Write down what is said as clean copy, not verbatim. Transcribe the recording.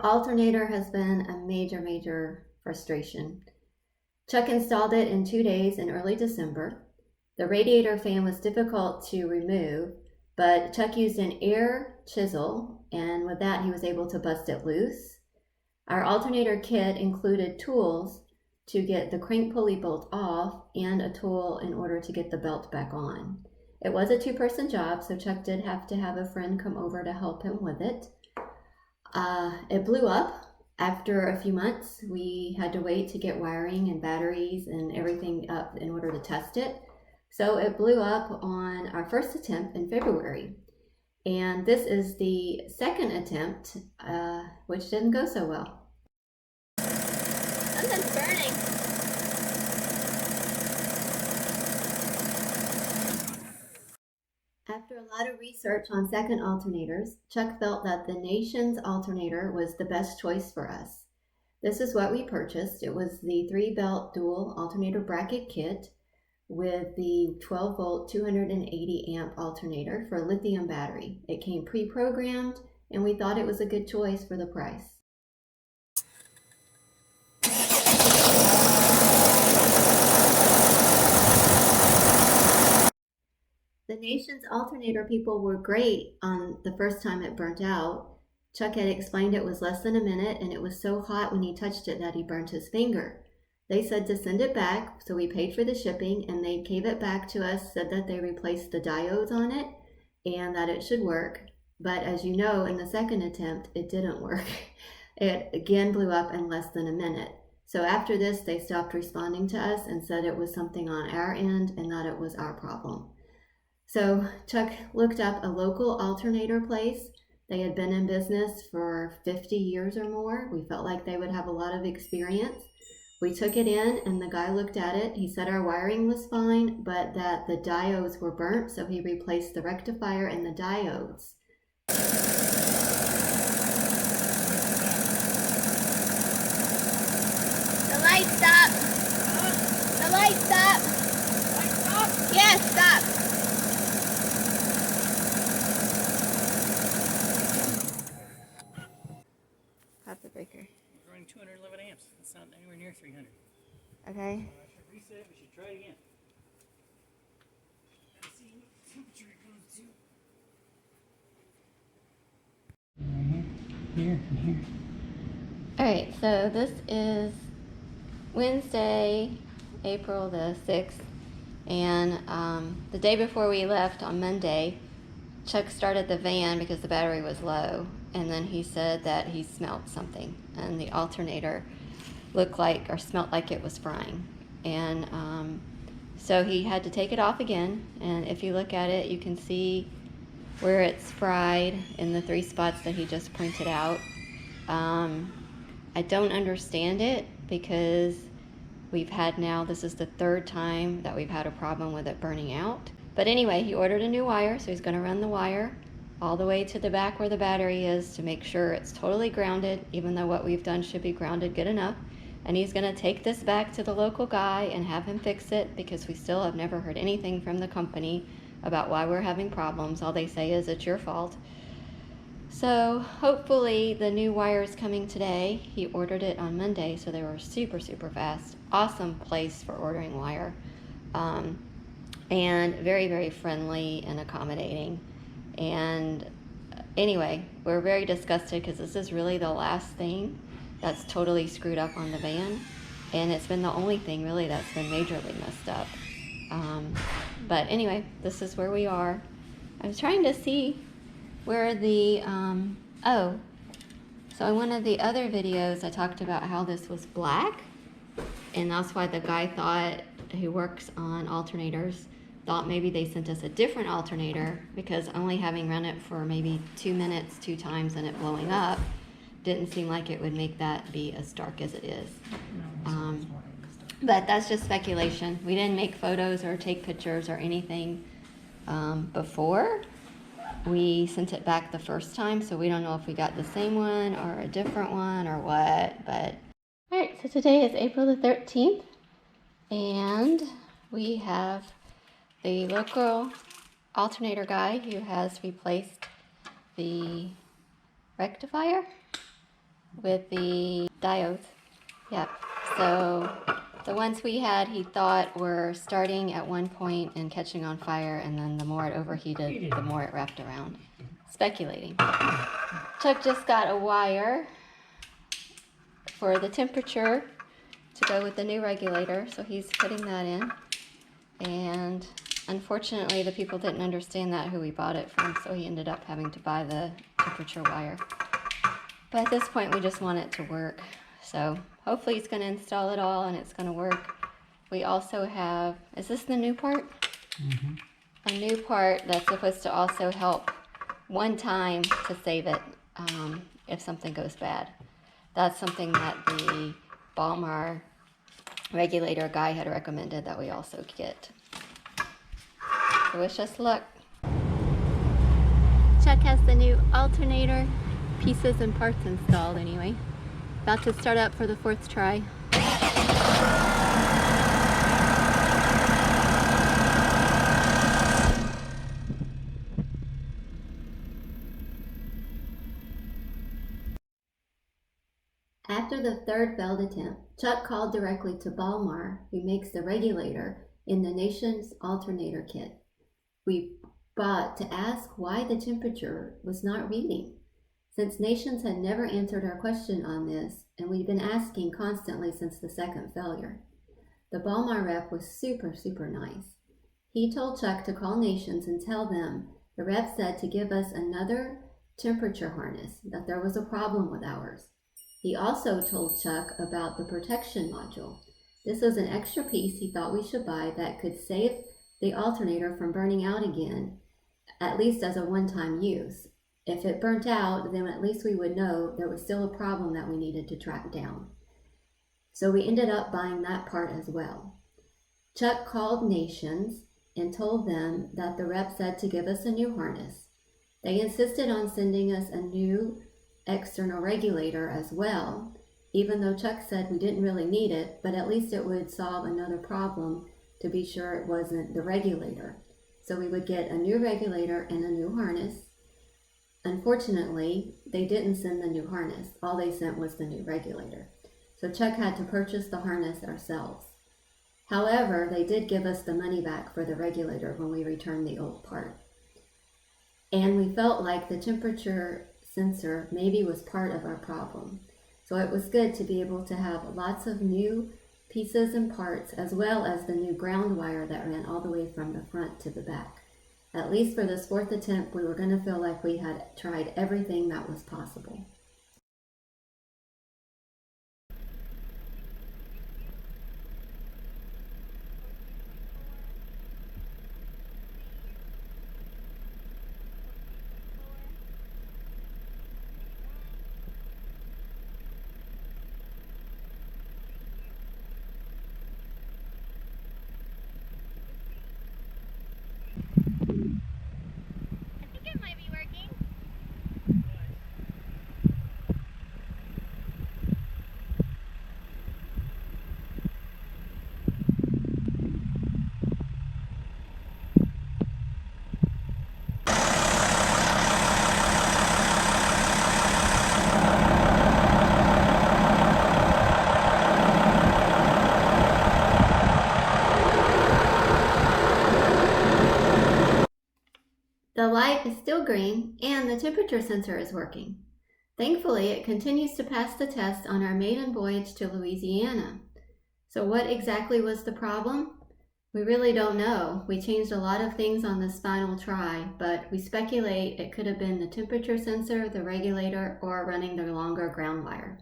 Our alternator has been a major frustration. Chuck installed it in 2 days in early December. The radiator fan was difficult to remove, but Chuck used an air chisel, and with that he was able to bust it loose. Our alternator kit included tools to get the crank pulley bolt off and a tool in order to get the belt back on. It was a 2-person job, so Chuck did have to have a friend come over to help him with it. It blew up. After a few months, we had to wait to get wiring and batteries and everything up in order to test it. So it blew up on our first attempt in February. And this is the second attempt, which didn't go so well. Something's burning. After a lot of research on second alternators, Chuck felt that the Nations alternator was the best choice for us. This is what we purchased. It was the 3-belt dual alternator bracket kit with the 12-volt 280-amp alternator for a lithium battery. It came pre-programmed, and we thought it was a good choice for the price. The Nations alternator people were great on the first time it burnt out. Chuck had explained it was less than a minute, and it was so hot when he touched it that he burnt his finger. They said to send it back, so we paid for the shipping, and they gave it back to us, said that they replaced the diodes on it and that it should work. But as you know, in the second attempt, it didn't work. It again blew up in less than a minute. So after this, they stopped responding to us and said it was something on our end and that it was our problem. So Chuck looked up a local alternator place. They had been in business for 50 years or more. We felt like they would have a lot of experience. We took it in and the guy looked at it. He said our wiring was fine, but that the diodes were burnt, so he replaced the rectifier and the diodes. The light stop. The light stop. Light stop? Yes, stop. Pop the breaker. We're running 211 amps. That's not anywhere near 300. Okay. I should reset it. We should try it again. Let's see what temperature it goes to. Here and here. Alright, so this is Wednesday, April the 6th, and the day before we left on Monday, Chuck started the van because the battery was low, and then he said that he smelled something, and the alternator looked like or smelled like it was frying. And so he had to take it off again, and if you look at it, you can see where it's fried in the 3 spots that he just pointed out. I don't understand it because this is the 3rd time that we've had a problem with it burning out. But anyway, he ordered a new wire, so he's going to run the wire all the way to the back where the battery is to make sure it's totally grounded, even though what we've done should be grounded good enough. And he's going to take this back to the local guy and have him fix it, because we still have never heard anything from the company about why we're having problems. All they say is it's your fault. So hopefully the new wire is coming today. He ordered it on Monday, so they were super fast. Awesome place for ordering wire. And very friendly and accommodating. And anyway, we're very disgusted because this is really the last thing that's totally screwed up on the van, and it's been the only thing really that's been majorly messed up. But anyway, this is where we are. I was trying to see where the so in one of the other videos I talked about how this was black, and that's why the guy who works on alternators thought maybe they sent us a different alternator, because only having run it for maybe 2 minutes 2 times and it blowing up didn't seem like it would make that be as dark as it is. But that's just speculation. We didn't make photos or take pictures or anything before we sent it back the first time, so we don't know if we got the same one or a different one or what. But all right, so today is April the 13th, and we have the local alternator guy who has replaced the rectifier with the diodes. Yep. So the ones we had, he thought were starting at one point and catching on fire, and then the more it overheated, the more it wrapped around. Speculating. Chuck just got a wire for the temperature to go with the new regulator, so he's putting that in. And unfortunately, the people didn't understand that who we bought it from, so he ended up having to buy the temperature wire. But at this point, we just want it to work. So hopefully he's going to install it all and it's going to work. We also have, is this the new part? Mm-hmm. A new part that's supposed to also help one time to save it if something goes bad. That's something that the Balmar regulator guy had recommended that we also get. So wish us luck. Chuck has the new alternator pieces and parts installed anyway. About to start up for the 4th try. After the 3rd failed attempt, Chuck called directly to Balmar, who makes the regulator in the Nation's alternator kit we bought, to ask why the temperature was not reading. Since Nations had never answered our question on this, and we'd been asking constantly since the 2nd failure. The Balmar rep was super nice. He told Chuck to call Nations and tell them the rep said to give us another temperature harness, that there was a problem with ours. He also told Chuck about the protection module. This was an extra piece he thought we should buy that could save the alternator from burning out again, at least as a one-time use. If it burnt out, then at least we would know there was still a problem that we needed to track down. So we ended up buying that part as well. Chuck called Nations and told them that the rep said to give us a new harness. They insisted on sending us a new external regulator as well, even though Chuck said we didn't really need it, but at least it would solve another problem to be sure it wasn't the regulator. So we would get a new regulator and a new harness. Unfortunately, they didn't send the new harness. All they sent was the new regulator. So Chuck had to purchase the harness ourselves. However, they did give us the money back for the regulator when we returned the old part. And we felt like the temperature sensor maybe was part of our problem. So it was good to be able to have lots of new pieces and parts, as well as the new ground wire that ran all the way from the front to the back. At least for this 4th attempt, we were going to feel like we had tried everything that was possible. I think it might be working. The light is still green and the temperature sensor is working. Thankfully, it continues to pass the test on our maiden voyage to Louisiana. So what exactly was the problem? We really don't know. We changed a lot of things on this final try, but we speculate it could have been the temperature sensor, the regulator, or running the longer ground wire.